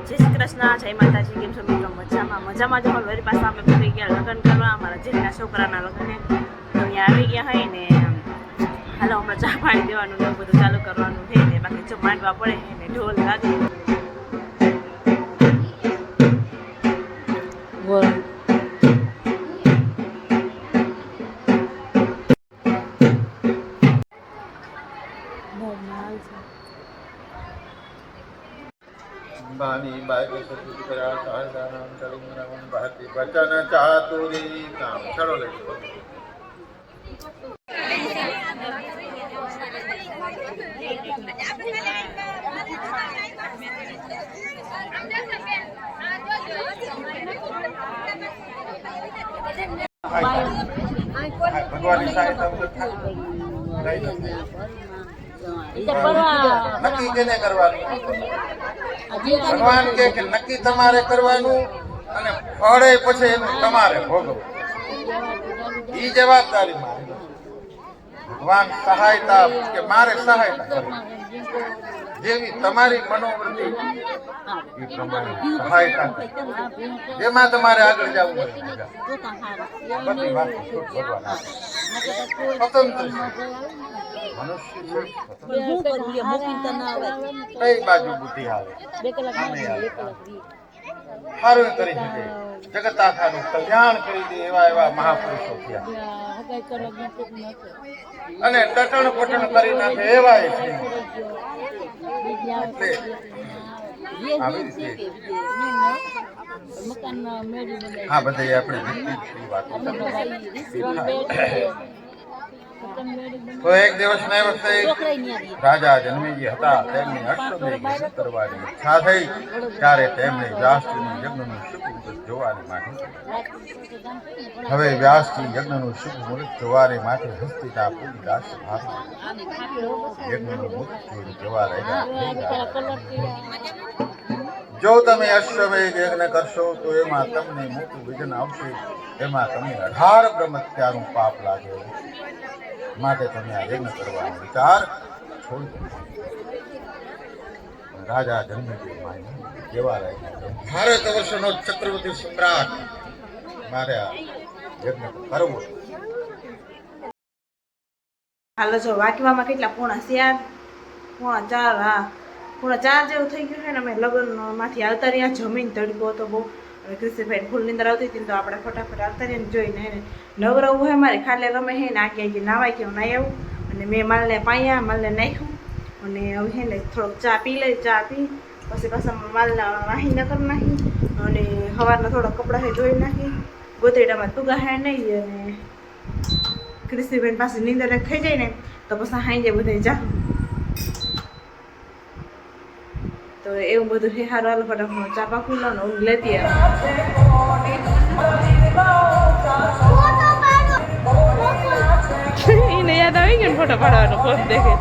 જય શ્રી કૃષ્ણ, જય માતાજી. કેમ છો મિત્રો? મજામાં જ હોય. વળી પાછા અમે ફરી ગયા લગ્ન કરવા, અમારા જેઠના છોકરાના લગ્ન તો અહીંયા આવી ગયા હોય ને હાલો હમણાં ચા પાણી દેવાનું ને એવું બધું ચાલુ કરવાનું છે ને બાકી જો માંડવા પડે ને ઢોલ લાગે बानी बाई को सतुत करा सहजानम कलिंगनम बहति वचन चातुरी काम चलो ले भगवान सहायता नक्की केने करवानुं भगवान के नक्की तमारे करवानुं अने फळे पछी एनुं तमारे भोगवવું ई जवाबदारी मारी भगवान सहायता के मारे सहायता करवी जेवी तमारी मनोवृत्ति ई प्रमाणे सहायता जेमां तमारे आगळ जावुं होय बधी वात भगवान स्वतंत्र मनुष्य कई बाजू बुद्धि आवे हारू करी सके जगत आखाનું કલ્યાણ કરી દે એવા એવા મહાપુરુષો થયા અને ટટણ પટણ કરી નાખે એવા છે આવી રીતે હા બધા આપણે વાતો तो एक दिवस ने वखते राजा जन्मेजी हता तेमनी अश्वमेघ करवानी इच्छा थई त्यारे तेमणे व्यासजीનું યજ્ઞનું શુભ મુહૂર્ત જોવાની માટે હવે વ્યાસજી યજ્ઞનું શુભ મુહૂર્ત જોવાની માટે હસ્તિનાપુર રાજસભામાં યજ્ઞનું મુહૂર્ત જોઈને જવા રહ્યા જો તમે અશ્વમેઘ યજ્ઞ કરશો તો એમાં તમને મોટું વિઘ્ન આવશે એમાં તમને 18 બ્રહ્મત્યાનું પાપ લાગે માટે તમે આ યજ્ઞ કરવાનો વિચાર છોડી દો રાજા જન્મેજી માય કેવા રહ્યા ભારત વર્ષનો ચક્રવર્તી સમ્રાટ મારે આ યજ્ઞ કરવો હાલો જો વાટવામાં કેટલા પોણા 4 હા પોણા 4 જેવું થઈ ગયું છે ને અમે લગ્ન માંથી આવતા રહ્યા જમીન તડકો હતો બહુ હવે કૃષિભાઈ ફૂલ નીંદર આવતી હતી તો આપણે ફટાફટ આવતા રહીને જોઈને નવરવું હોય મારે ખાલે રમે હે ને આગે નાવાય કે હું નાઈ આવું અને મેં માલને પાયા માલને નાખ્યું અને હવે હે ને થોડોક ચા પી લઈ ચા પી પછી પાછા માલના વાહી ન કરી નાખી અને સવારના થોડા કપડાં ધોઈ નાખી ગોતેડામાં તુગા હે નહીં અને કૃષિભાઈ પાસે નીંદર થઈ જાય ને તો પછી હાઈ બધા જા તો એવું બધું હે હારું હાલો ફટાફટ ચા પાકું લો ને હું લેતી એને યાદ આવી ગયો ફોટો પાડવાનો ફોન દેખે